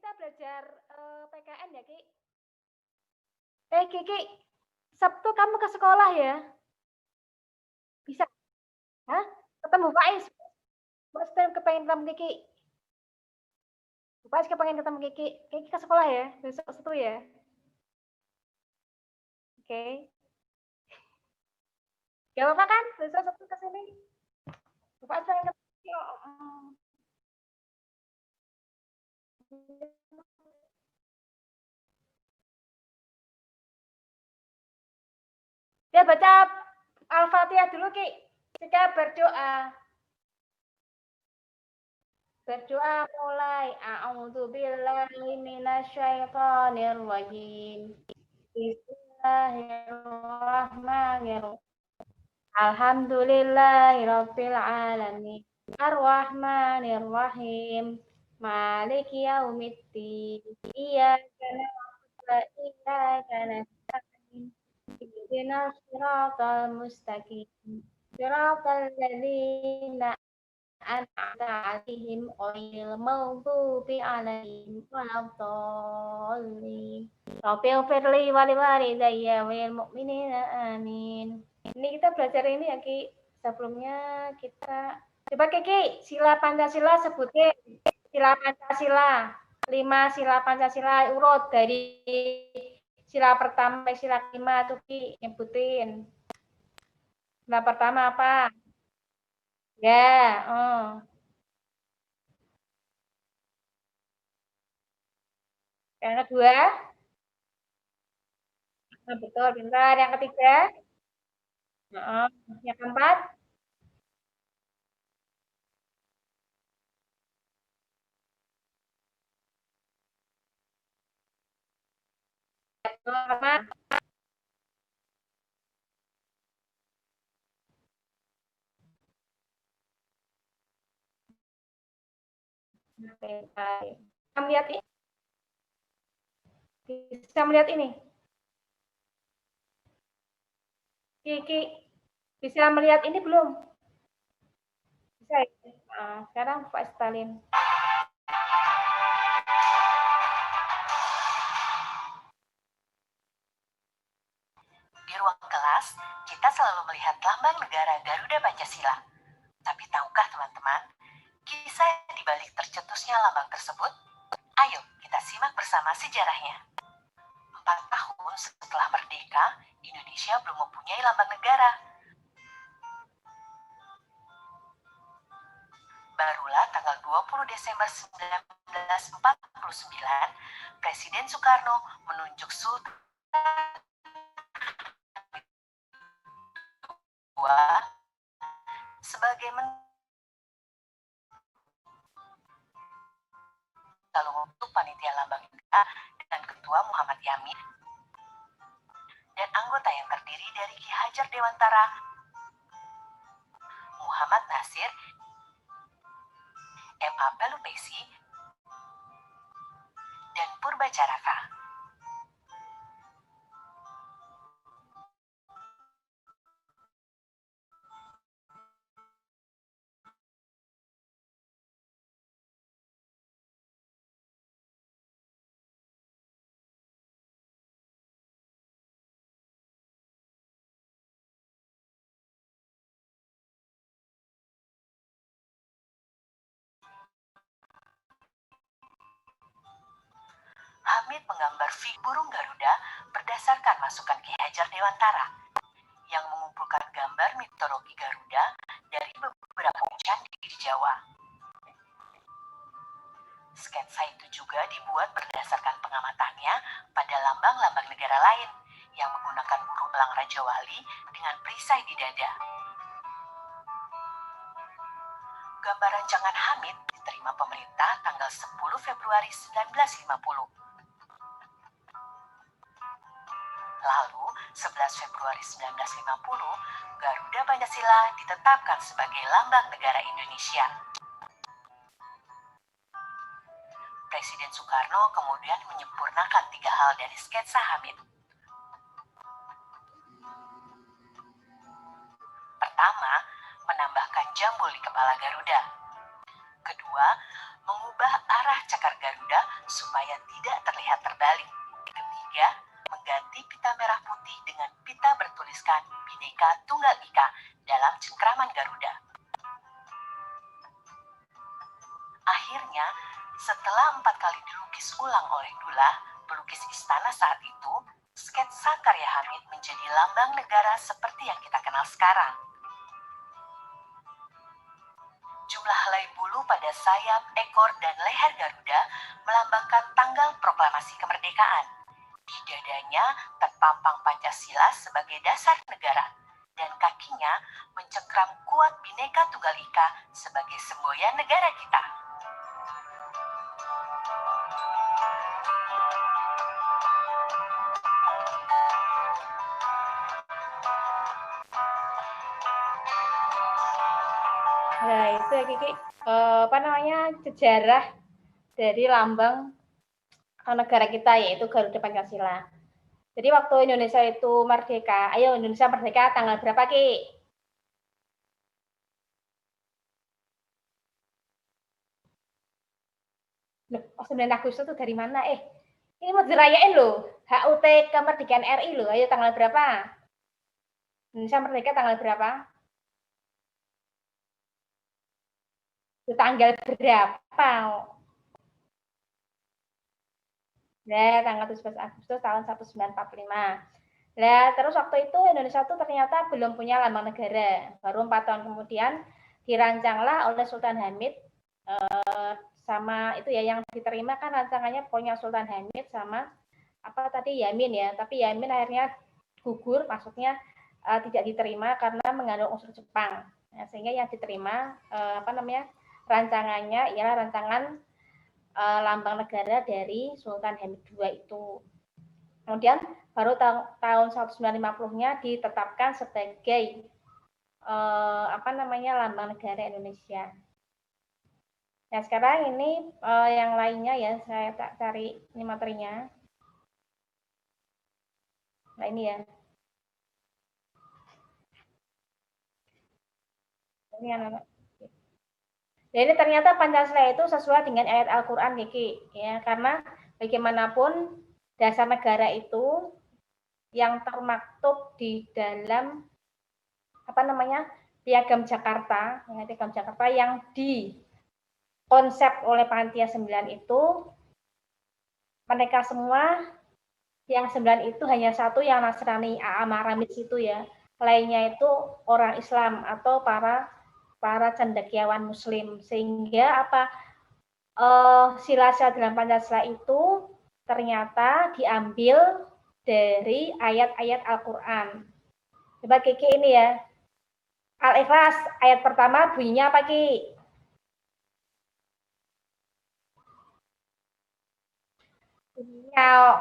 kita belajar PKN ya, Ki? Kiki, Sabtu kamu ke sekolah ya? Bisa? Hah? Ketemu Faiz? Mas kepengen ketemu Kiki. Faiz kepengen ketemu Kiki. Kiki ke sekolah ya? Besok Sabtu ya? Oke. Gak apa-apa kan? Besok Sabtu ke sini. Faiz pengen ketemu Kiki. Ya baca Al-Fatihah dulu, Ki. Kita berdoa. Berdoa mulai. A'udzubillahi minasyaitonirrajim. Bismillahirrahmanirrahim. Alhamdulillahirabbil alamin. Ar-Rahmanir-Rahim. Maliki yaumiddin. Iyyaka na'budu wa iyyaka nasta'in. Ihdinas siratal mustaqim. Siratal ladzina an'amta 'alaihim ghairil maghdubi 'alaihim waladdallin. Rabbighfirli wa liwalidayya wal mu'minina amin. Ini kita belajar ini ya, Ki. Sebelumnya kita coba Kiki, sila Pancasila sebutin. Sila Pancasila. 5 sila Pancasila urut dari sila pertama sampai sila kelima tuh Ki, nyebutin. Sila pertama apa? Ya, Yang kedua? Nah, betul, pintar. Yang ketiga? Yang keempat? Kelima? Bisa melihat ini? Bisa melihat ini? Kiki, bisa melihat ini belum? Bisa ya? Nah, sekarang Pak Stalin. Di ruang kelas, kita selalu melihat lambang negara Garuda Pancasila. Tapi tahukah teman-teman, kisah di balik tercetusnya lambang tersebut? Ayo kita simak bersama sejarahnya. 4 tahun setelah merdeka, Indonesia belum mempunyai lambang negara. Barulah tanggal 20 Desember 1949, Presiden Soekarno menunjuk Sultan sebagai lalu membentuk panitia lambang negara dengan Ketua Muhammad Yamin dan anggota yang terdiri dari Ki Hajar Dewantara, Muhammad Nasir, M.A. Pelupesi, dan Purbacaraka. Hamid menggambar burung Garuda berdasarkan masukan Ki Hajar Dewantara yang mengumpulkan gambar mitologi Garuda dari beberapa candi di Jawa. Sketsa itu juga dibuat berdasarkan pengamatannya pada lambang-lambang negara lain yang menggunakan burung elang Raja Wali dengan perisai di dada. Gambar rancangan Hamid diterima pemerintah tanggal 10 Februari 1950. Lalu, 11 Februari 1950, Garuda Pancasila ditetapkan sebagai lambang negara Indonesia. Presiden Soekarno kemudian menyempurnakan 3 hal dari sketsa Hamid. Pertama, menambahkan jambul di kepala Garuda. Kedua, mengubah arah cakar Garuda supaya tidak terlihat terbalik. Ketiga, mengganti pita merah putih dengan pita bertuliskan Bhinneka Tunggal Ika dalam cengkraman Garuda. Akhirnya, setelah 4 kali dilukis ulang oleh Dullah, pelukis istana saat itu, sketsa karya Hamid menjadi lambang negara seperti yang kita kenal sekarang. Jumlah helai bulu pada sayap, ekor, dan leher Garuda melambangkan tanggal proklamasi kemerdekaan. Di dadanya terpampang Pancasila sebagai dasar negara, dan kakinya mencengkram kuat Bhinneka Tunggal Ika sebagai semboyan negara kita. Nah, itu ya Kiki, apa namanya, sejarah dari lambang negara kita, yaitu Garuda Pancasila. Jadi waktu Indonesia itu merdeka, ayo Indonesia merdeka tanggal berapa, Ki? Loh, 9 Agustus itu dari mana? Ini mau dirayain loh. HUT kemerdekaan RI loh. Ayo tanggal berapa? Indonesia merdeka tanggal berapa? Itu tanggal berapa? Nah, tanggal 17 Agustus tahun 1945. Nah, terus waktu itu Indonesia tuh ternyata belum punya lambang negara. Baru 4 tahun kemudian dirancanglah oleh Sultan Hamid, sama itu ya, yang diterima kan rancangannya punya Sultan Hamid sama apa tadi Yamin ya, tapi Yamin akhirnya gugur, maksudnya tidak diterima karena mengandung unsur Jepang. Nah, sehingga yang diterima apa namanya, rancangannya ialah rancangan lambang negara dari Sultan Hamid II itu. Kemudian baru tahun 1950-nya ditetapkan sebagai apa namanya, lambang negara Indonesia. Nah, sekarang ini yang lainnya ya, saya tak cari ini materinya. Nah, ini ya. Ini yang jadi ternyata Pancasila itu sesuai dengan ayat Al-Quran, Kiki, ya, karena bagaimanapun dasar negara itu yang termaktub di dalam apa namanya, Piagam Jakarta, ya, Piagam Jakarta yang dikonsep oleh Panitia 9 itu, mereka semua yang 9 itu hanya satu yang Nasrani, Amaramis itu ya, lainnya itu orang Islam atau para cendekiawan Muslim, sehingga apa, sila-sila dalam Pancasila itu ternyata diambil dari ayat-ayat Al-Quran. Coba Kiki ini ya, Al-Ikhlas ayat pertama bunyinya apa, Ki? Bunyinya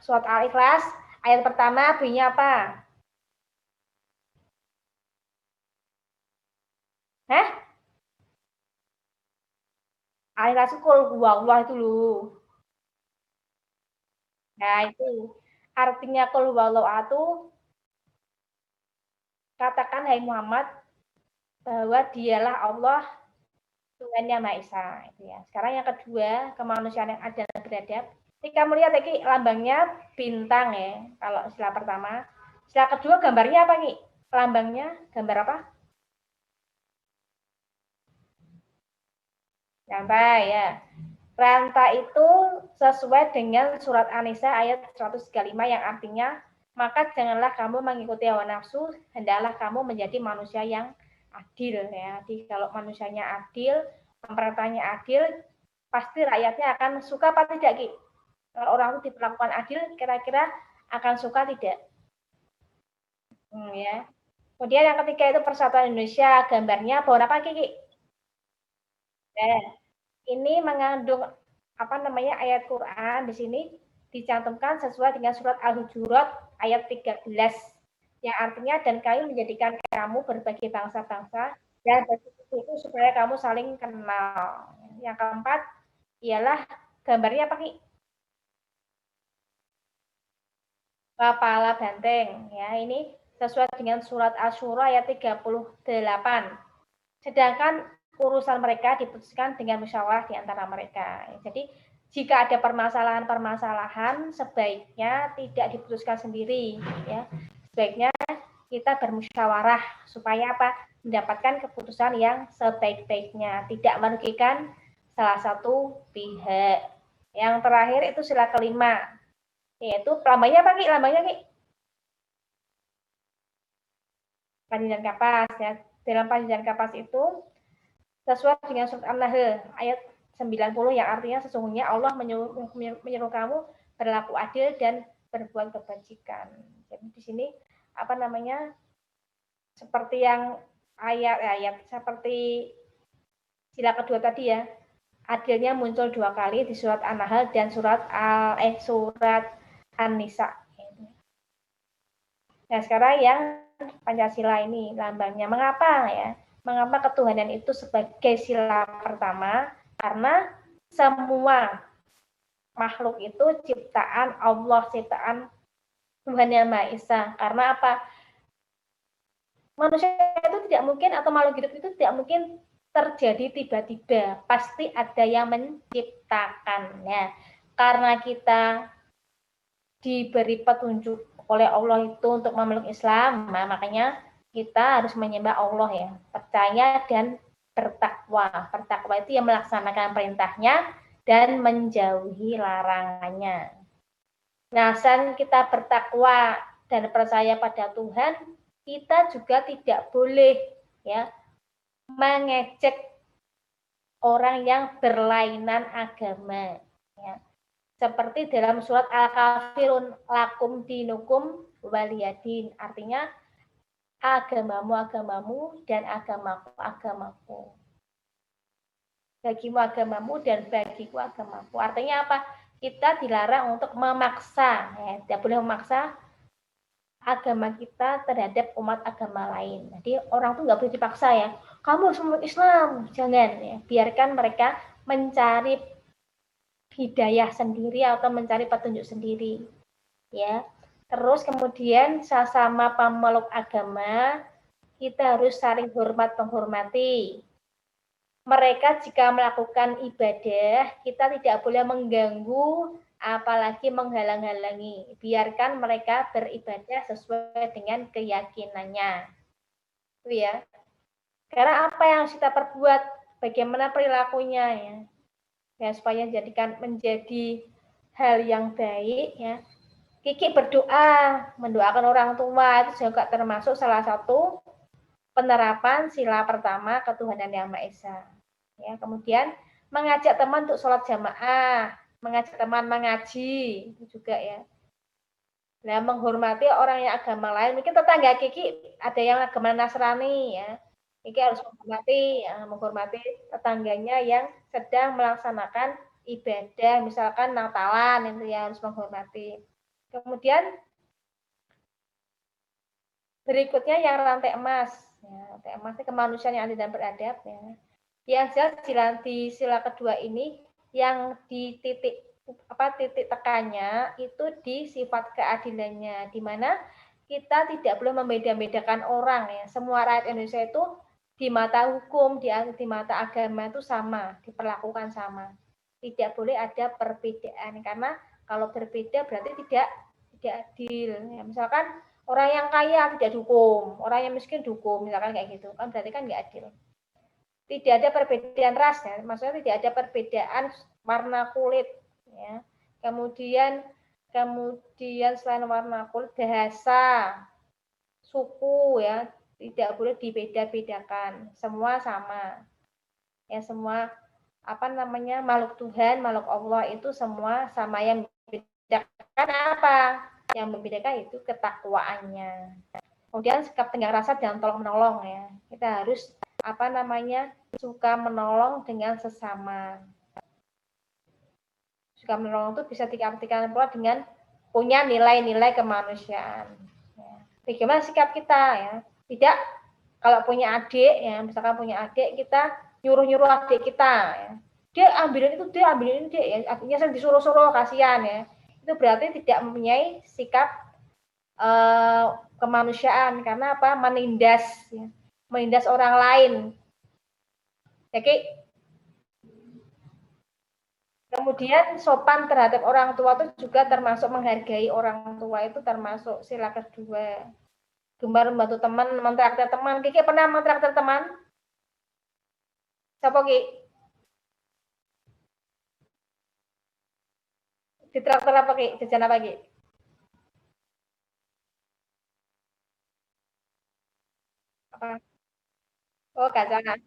surat Al-Ikhlas ayat pertama bunyinya apa? Hah? Al-Ikhlas kul huwallah itu loh. Nah, itu artinya kul huwallah itu, katakan hai Muhammad bahwa dialah Allah Tuhan yang Maha Esa, itu ya. Sekarang yang kedua, kemanusiaan yang adil dan beradab. Ini kamu lihat ya, Ki, lambangnya bintang ya. Kalau istilah pertama, istilah kedua gambarnya apa, Ki? Lambangnya gambar apa? Rantai ya. Rantai itu sesuai dengan surat An-Nisa ayat 135 yang artinya, maka janganlah kamu mengikuti hawa nafsu, hendaklah kamu menjadi manusia yang adil ya. Jadi kalau manusianya adil, pemerintahnya adil, pasti rakyatnya akan suka apa tidak, Ki? Kalau orang itu diperlakukan adil, kira-kira akan suka tidak? Ya. Kemudian yang ketiga itu Persatuan Indonesia, gambarnya pohon apa, Ki? Nah, ini mengandung apa namanya, ayat Quran di sini dicantumkan sesuai dengan surat Al-Hujurat ayat 13 yang artinya, dan kami menjadikan kamu berbagai bangsa-bangsa dan bersekutu itu supaya kamu saling kenal. Yang keempat ialah gambarnya apa, Ki? Kepala banteng ya, ini sesuai dengan surat Asy-Syura ayat 38. Sedangkan urusan mereka diputuskan dengan musyawarah di antara mereka. Jadi jika ada permasalahan-permasalahan sebaiknya tidak diputuskan sendiri, ya. Sebaiknya kita bermusyawarah supaya apa? Mendapatkan keputusan yang sebaik-baiknya, tidak merugikan salah satu pihak. Yang terakhir itu sila kelima, yaitu lambangnya apa, Ki? Lambangnya, Ki? Panji dan Kapas, ya. Dalam Panji dan Kapas itu sesuai dengan surat An-Nahl ayat 90 yang artinya sesungguhnya Allah menyuruh kamu berlaku adil dan berbuat kebajikan. Jadi di sini apa namanya? Seperti yang ayat seperti sila kedua tadi ya. Adilnya muncul 2 kali di surat An-Nahl dan surat An-Nisa. Nah, sekarang yang Pancasila ini lambangnya mengapa ya? Mengapa ketuhanan itu sebagai sila pertama? Karena semua makhluk itu ciptaan Allah, ciptaan Tuhan Yang Maha Esa. Karena apa? Manusia itu tidak mungkin atau makhluk hidup itu tidak mungkin terjadi tiba-tiba. Pasti ada yang menciptakannya. Karena kita diberi petunjuk oleh Allah itu untuk memeluk Islam, nah, makanya kita harus menyembah Allah ya, percaya dan bertakwa. Bertakwa itu yang melaksanakan perintahnya dan menjauhi larangannya. Nah, saat kita bertakwa dan percaya pada Tuhan, kita juga tidak boleh ya mengejek orang yang berlainan agama. Ya. Seperti dalam surat Al-Kafirun, lakum dinukum waliyadin. Artinya agamamu dan agamaku. Bagimu agamamu dan bagiku agamaku. Artinya apa? Kita dilarang untuk memaksa. Ya. Tidak boleh memaksa agama kita terhadap umat agama lain. Jadi orang tuh nggak boleh dipaksa ya. Kamu harus memeluk Islam. Jangan ya. Biarkan mereka mencari hidayah sendiri atau mencari petunjuk sendiri ya. Terus kemudian sesama pemeluk agama kita harus saling hormat menghormati. Mereka jika melakukan ibadah kita tidak boleh mengganggu apalagi menghalang-halangi. Biarkan mereka beribadah sesuai dengan keyakinannya. Itu ya. Karena apa yang kita perbuat, bagaimana perilakunya ya. Ya, supaya menjadi hal yang baik ya. Kiki berdoa, mendoakan orang tua itu juga termasuk salah satu penerapan sila pertama ketuhanan Yang Maha Esa. Ya, kemudian mengajak teman untuk sholat jamaah, mengajak teman mengaji itu juga ya. Nah, menghormati orang yang agama lain, mungkin tetangga Kiki ada yang agama Nasrani ya. Kiki harus menghormati tetangganya yang sedang melaksanakan ibadah, misalkan Natalan itu ya harus menghormati. Kemudian berikutnya yang rantai emas, ya, rantai emas itu kemanusiaan yang adil dan beradab ya. Yang jelas di sila kedua ini yang di titik tekannya itu di sifat keadilannya, di mana kita tidak boleh membeda-bedakan orang ya. Semua rakyat Indonesia itu di mata hukum, di mata agama itu sama, diperlakukan sama. Tidak boleh ada perbedaan karena kalau berbeda berarti tidak adil. Ya, misalkan orang yang kaya tidak dihukum, orang yang miskin dihukum, misalkan kayak gitu, kan berarti kan nggak adil. Tidak ada perbedaan ras, ya. Maksudnya tidak ada perbedaan warna kulit, ya. Kemudian selain warna kulit, bahasa, suku, ya, tidak boleh dibeda-bedakan, semua sama, ya semua makhluk Tuhan, makhluk Allah itu semua sama. Yang membedakan apa? Yang membedakan itu ketakwaannya. Kemudian sikap tenggang rasa dan tolong menolong ya. Kita harus suka menolong dengan sesama. Suka menolong itu bisa diartikan pula dengan punya nilai-nilai kemanusiaan. Ya. Bagaimana sikap kita ya? Tidak kalau punya adik ya, misalkan punya adik kita nyuruh-nyuruh adik kita ya. Dia ambilin itu, dia ambilin ini, dia ya. Artinya saya disuruh-suruh, kasihan ya. Itu berarti tidak mempunyai sikap kemanusiaan karena apa? Menindas ya. Menindas orang lain. Ya, Ki. Kemudian sopan terhadap orang tua itu juga termasuk menghargai orang tua, itu termasuk sila kedua. Gemar membantu teman, mentraktir teman. Kiki pernah mentraktir teman? Siapa, Ki? Ditraktir apa, Ki? Jajan apa, Ki? Apa? Oh, kacang.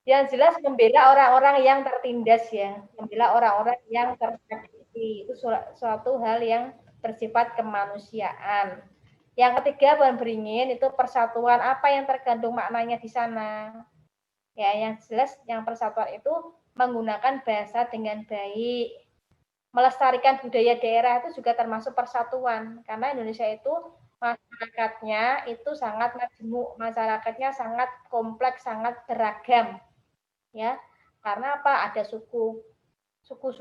Yang jelas membela orang-orang yang tertindas ya, membela orang-orang yang tersakiti. Itu suatu hal yang bersifat kemanusiaan. Yang ketiga, bukan beringin, itu persatuan. Apa yang tergantung maknanya di sana? Ya, yang jelas yang persatuan itu menggunakan bahasa dengan baik. Melestarikan budaya daerah itu juga termasuk persatuan. Karena Indonesia itu masyarakatnya itu sangat majemuk, masyarakatnya sangat kompleks, sangat beragam. Ya, karena apa? Ada suku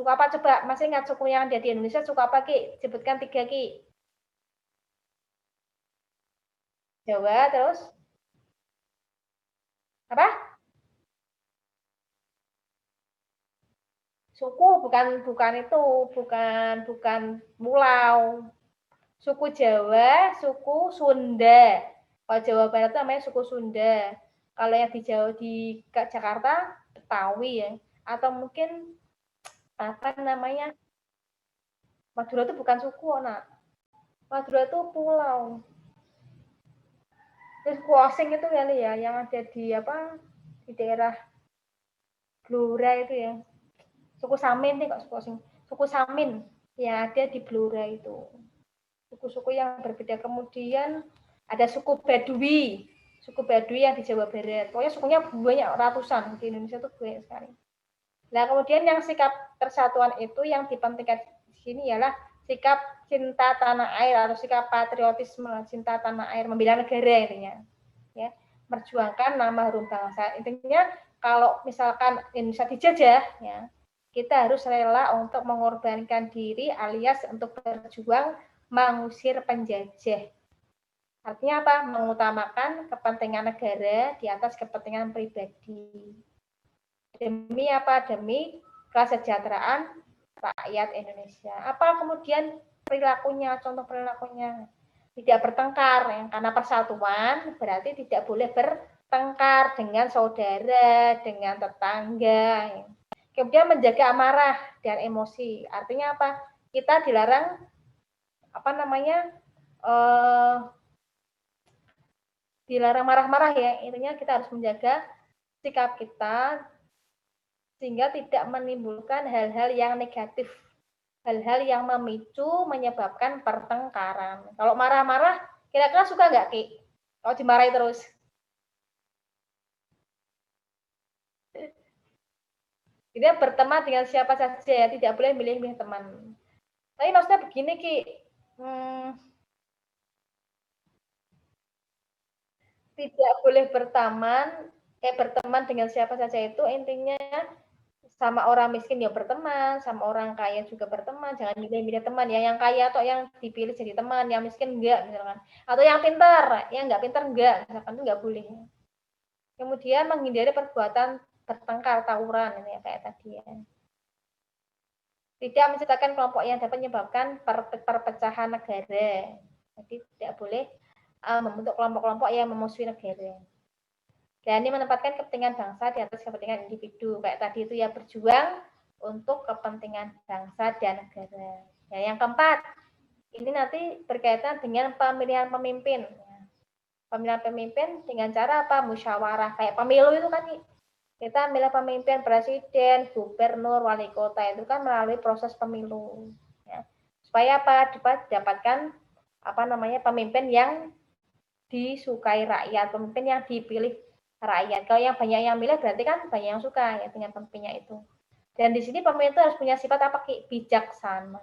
apa coba? Masih ingat suku yang ada di Indonesia suku apa, Ki? Sebutkan 3, Ki. Jawa, terus apa? Suku bukan bukan itu, bukan pulau. Suku Jawa, suku Sunda. Kalau Jawa Barat itu namanya suku Sunda. Kalau yang di Jawa di Jakarta Betawi ya. Atau mungkin apa namanya? Madura itu bukan suku, Nak. Madura itu pulau. Terus suku Osing itu kali ya, yang ada di apa? Di daerah Blora itu ya. Suku Samin nih kok suku Osing. Suku Samin yang ada di Blora itu. Suku-suku yang berbeda. Kemudian ada suku Baduy. Suku Baduy yang di Jawa Barat. Pokoknya sukunya banyak ratusan. Di Indonesia itu banyak sekali. Nah, kemudian yang sikap persatuan itu yang dipentingkan di sini ialah sikap cinta tanah air atau sikap patriotisme, cinta tanah air, membela negara intinya. Ya, merjuangkan nama harum bangsa. Intinya kalau misalkan Indonesia dijajah, ya, kita harus rela untuk mengorbankan diri alias untuk berjuang mengusir penjajah. Artinya apa? Mengutamakan kepentingan negara di atas kepentingan pribadi. Demi apa? Demi kesejahteraan rakyat Indonesia. Apa kemudian perilakunya, contoh perilakunya? Tidak bertengkar, ya. Karena persatuan berarti tidak boleh bertengkar dengan saudara, dengan tetangga. Ya. Kemudian menjaga amarah dan emosi. Artinya apa? Kita dilarang apa namanya? Dilarang marah-marah ya. Intinya kita harus menjaga sikap kita sehingga tidak menimbulkan hal-hal yang negatif, hal-hal yang memicu menyebabkan pertengkaran. Kalau marah-marah, kira-kira suka nggak, Ki? Kalau dimarahi terus. Jadi berteman dengan siapa saja ya, tidak boleh milih-milih teman. Tapi maksudnya begini, Ki, tidak boleh berteman dengan siapa saja itu intinya sama orang miskin ya berteman, sama orang kaya juga berteman, jangan milih-milih teman ya, yang kaya atau yang dipilih jadi teman, yang miskin enggak misalkan, atau yang pintar, yang enggak pintar enggak, misalkan itu enggak boleh. Kemudian menghindari perbuatan bertengkar, tawuran ini ya, kayak tadi ya. Tidak menciptakan kelompok yang dapat menyebabkan perpecahan negara. Jadi tidak boleh membentuk kelompok-kelompok yang memusuhi negara. Dan ini menempatkan kepentingan bangsa di atas kepentingan individu. Kayak tadi itu ya, berjuang untuk kepentingan bangsa dan negara. Ya, yang keempat, ini nanti berkaitan dengan pemilihan pemimpin. Pemilihan pemimpin dengan cara apa? Musyawarah. Kayak pemilu itu kan kita milih pemimpin, presiden, gubernur, wali kota itu kan melalui proses pemilu. Ya. Supaya apa? Dapatkan apa namanya pemimpin yang disukai rakyat, pemimpin yang dipilih rakyat. Kalau yang banyak yang milih berarti kan banyak yang suka ya dengan pemimpinnya itu. Dan di sini pemimpin itu harus punya sifat apa? Bijaksana.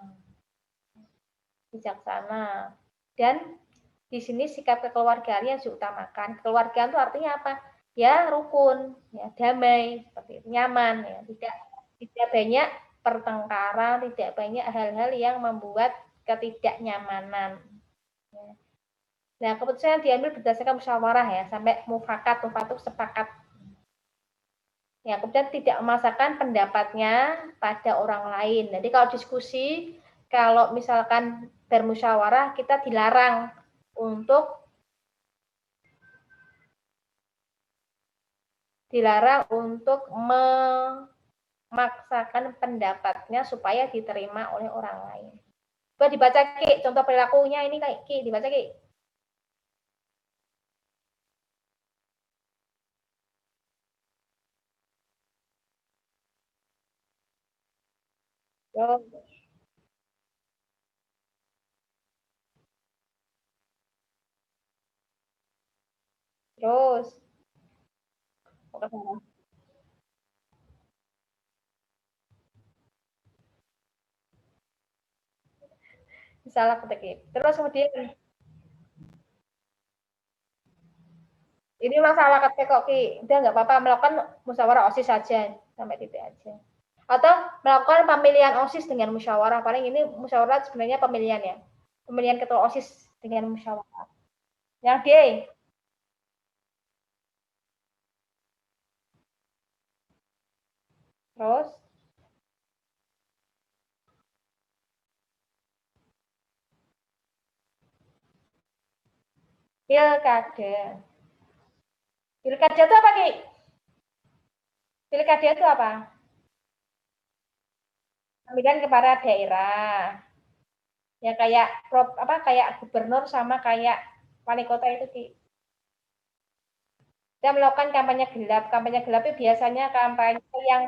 Bijaksana. Dan di sini sikap kekeluargaan yang diutamakan. Kekeluargaan itu artinya apa? Ya rukun, ya damai, seperti itu, nyaman, ya tidak banyak pertengkaran, tidak banyak hal-hal yang membuat ketidaknyamanan. Nah, keputusan diambil berdasarkan musyawarah ya, sampai mufakat sepakat. Ya, kemudian tidak memaksakan pendapatnya pada orang lain. Jadi kalau diskusi, kalau misalkan bermusyawarah, kita untuk memaksakan pendapatnya supaya diterima oleh orang lain. Coba dibaca Ki, contoh perilakunya ini kayak Ki, dibaca Ki. Terus, salah ketik. Terus kemudian ini masalah ketik kok Ki. Udah nggak apa-apa, melakukan musyawarah OSIS saja sampai titik aja. Atau melakukan pemilihan OSIS dengan musyawarah. Paling ini musyawarah sebenarnya pemilihan ya. Pemilihan ketua OSIS dengan musyawarah. Yang D. Terus pilkada. Pilkada itu apa Ki? Pilkada itu apa? Pemilihan kepala daerah. Ya kayak kayak gubernur sama kayak wali kota itu Ki. Kita melakukan kampanye gelap. Kampanye gelap itu biasanya kampanye yang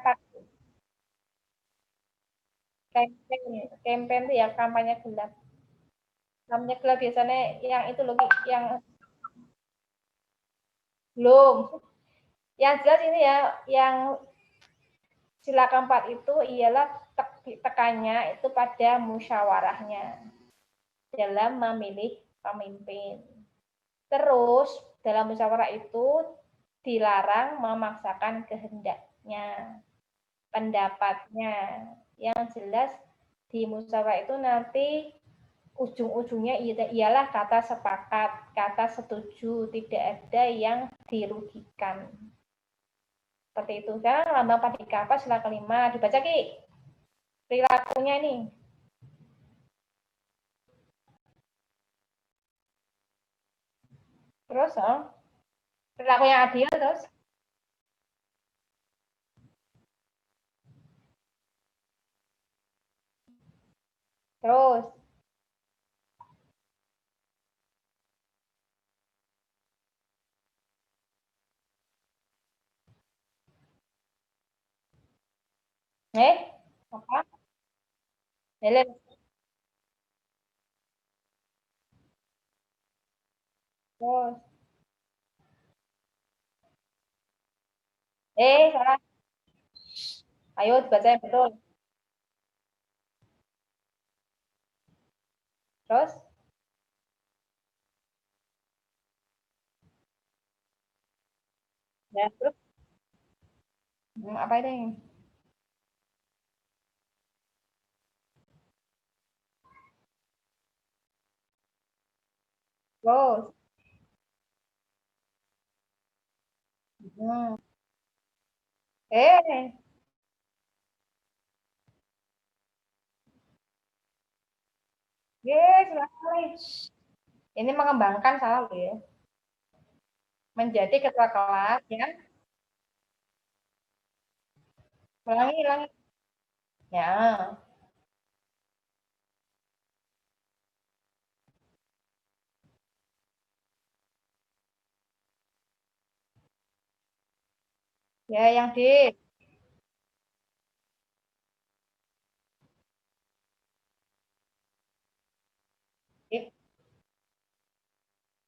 campaign itu ya kampanye gelap. Kampanye gelap biasanya yang itu loh, yang belum. Yang jelas ini ya, yang sila keempat itu ialah tekannya itu pada musyawarahnya dalam memilih pemimpin. Terus dalam musyawarah itu dilarang memaksakan kehendaknya, pendapatnya. Yang jelas di musyawarah itu nanti ujung-ujungnya ialah kata sepakat, kata setuju, tidak ada yang dirugikan. Seperti itu. Sekarang lambang Padika apa sila kelima, dibaca Ki. Perilakunya ini. Terus, perilaku yang adil terus. Terus, apa? Helen. Terus, salah. Ayo dibaca yang betul. Terus, ya, terus. Apa ini? Terus. Hmm. Eh, yes, ini mengembangkan salah ya. Menjadi ketua kelas ya. Ulangi, ulangi. Ya. Ya, yang D.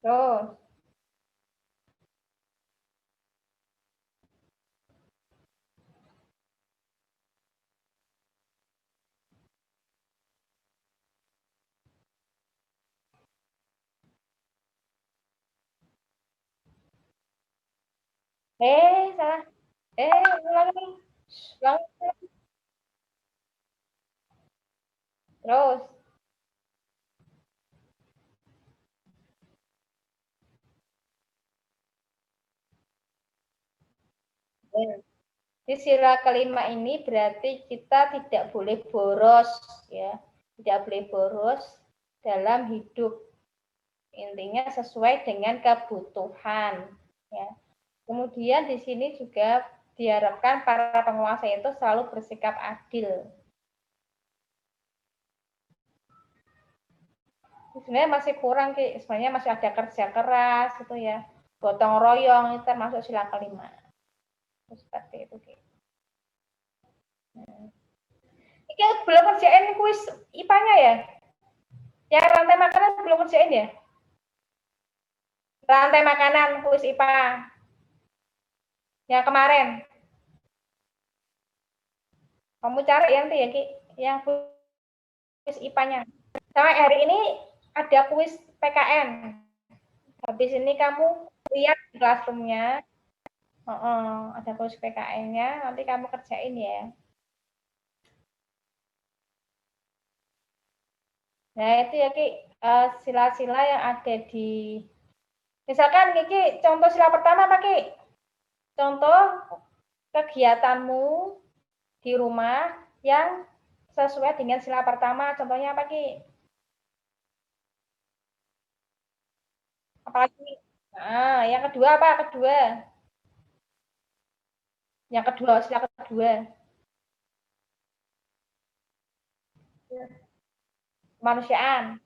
Terus. Salah. Ulangi. Ulangi. Terus. Di sila kelima ini berarti kita tidak boleh boros, ya, tidak boleh boros dalam hidup. Intinya sesuai dengan kebutuhan, ya. Kemudian di sini juga diharapkan para penguasa itu selalu bersikap adil. Sebenarnya masih kurang, Ki. Sebenarnya masih ada kerja keras itu ya. Gotong royong itu termasuk sila kelima. Seperti itu, Ki. Ini belum kerjain kuis IPA-nya ya? Yang rantai makanan belum kerjain ya? Rantai makanan kuis IPA. Yang kemarin. Kamu cari yang itu ya, Ki. Yang kuis IPA-nya. Sampai hari ini ada kuis PKN. Habis ini kamu lihat di classroom-nya. Ada kuis PKN-nya, nanti kamu kerjain ya. Nah, itu ya, Ki, sila-sila yang ada di... Misalkan, Ki, contoh sila pertama apa, Ki? Contoh kegiatanmu di rumah yang sesuai dengan sila pertama. Contohnya apa, Ki? Apalagi? Nah, yang kedua apa? Kedua. Yang kedua, sila kedua. Kemanusiaan.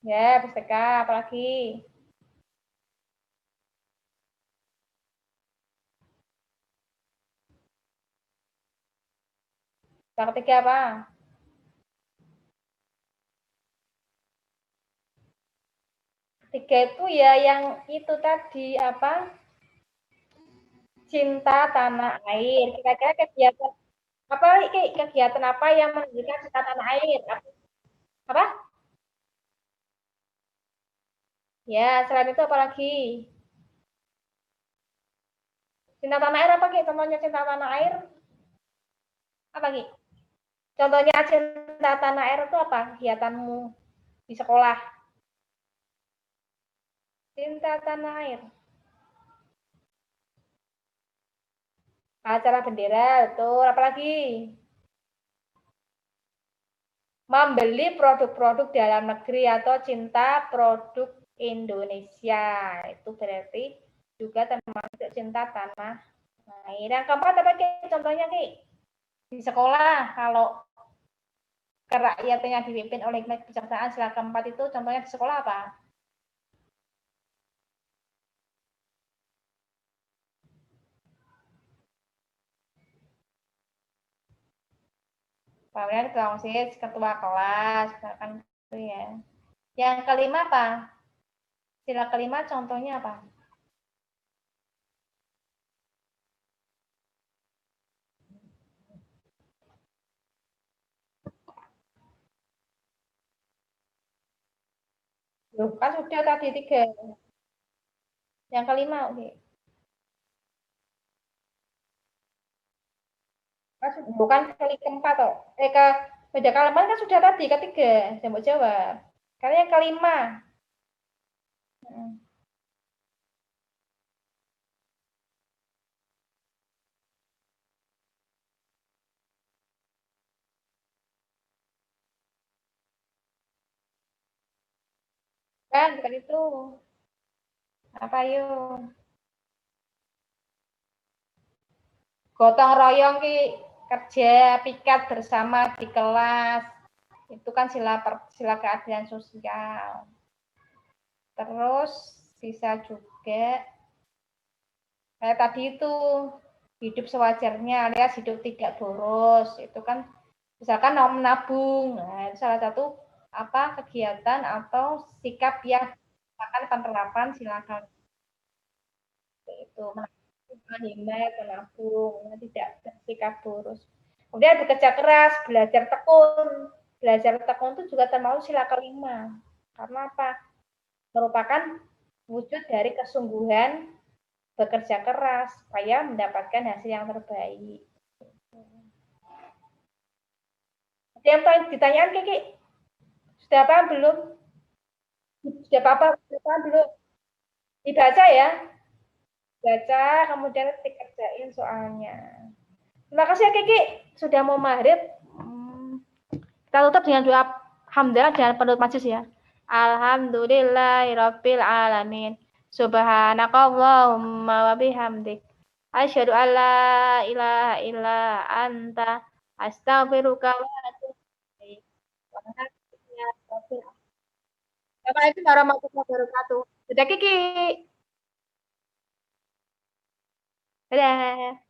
Ya, pustaka, apalagi? Yang ketiga apa? Ketiga itu ya yang itu tadi apa? Cinta tanah air. Kira-kira kegiatan apa, Ki? Kegiatan apa yang menunjukkan cinta tanah air? Apa? Ya, selain itu apalagi? Cinta tanah air apa, Ki? Contohnya cinta tanah air apa, Ki? Contohnya cinta tanah air itu apa? Kegiatanmu di sekolah. Cinta tanah air. Acara bendera, betul. Apalagi? Membeli produk-produk dalam negeri atau cinta produk Indonesia. Itu berarti juga termasuk cinta tanah air. Yang keempat apa, Ki? Contohnya, Ki? Di sekolah, kalau kerakyatan yang dipimpin oleh kebijaksanaan sila keempat itu contohnya di sekolah apa? Kemudian ketua OSIS, ketua kelas, misalkan itu ya. Yang kelima apa? Sila kelima contohnya apa? Loh, kan sudah tadi 3. Yang kelima, oke. Bukan kali keempat toh. Ke beda kalaman kan sudah tadi ketiga, saya mau jawab. Karena yang kelima. Kan bukan itu. Apa yuk? Gotong royong, Ki, kerja piket bersama di kelas. Itu kan sila keadilan sosial. Terus bisa juga kayak tadi itu hidup sewajarnya alias hidup tidak boros. Itu kan misalkan mau menabung. Nah, itu salah satu apa kegiatan atau sikap yang akan penerapan silakan itu menghemat, menabung, tidak bersikap boros. Kemudian bekerja keras, belajar tekun. Belajar tekun itu juga termasuk sila kelima. Karena apa? Merupakan wujud dari kesungguhan bekerja keras supaya mendapatkan hasil yang terbaik. Ada yang ditanyakan, Kiki? Sudah paham belum? Sudah apa dulu dibaca ya. Baca, kemudian dikerjain soalnya. Terima kasih ya Kiki, sudah mau maghrib. Kita tutup dengan doa hamdalah dengan penutup majlis ya. Alhamdulillahirabbil alamin. Subhanakallahumma wa bihamdik. Asyhadu an la ilaha illa anta astaghfiruka wa atubu ilaik. Assalamualaikum warahmatullahi wabarakatuh. Dadah Kiki. Dadah.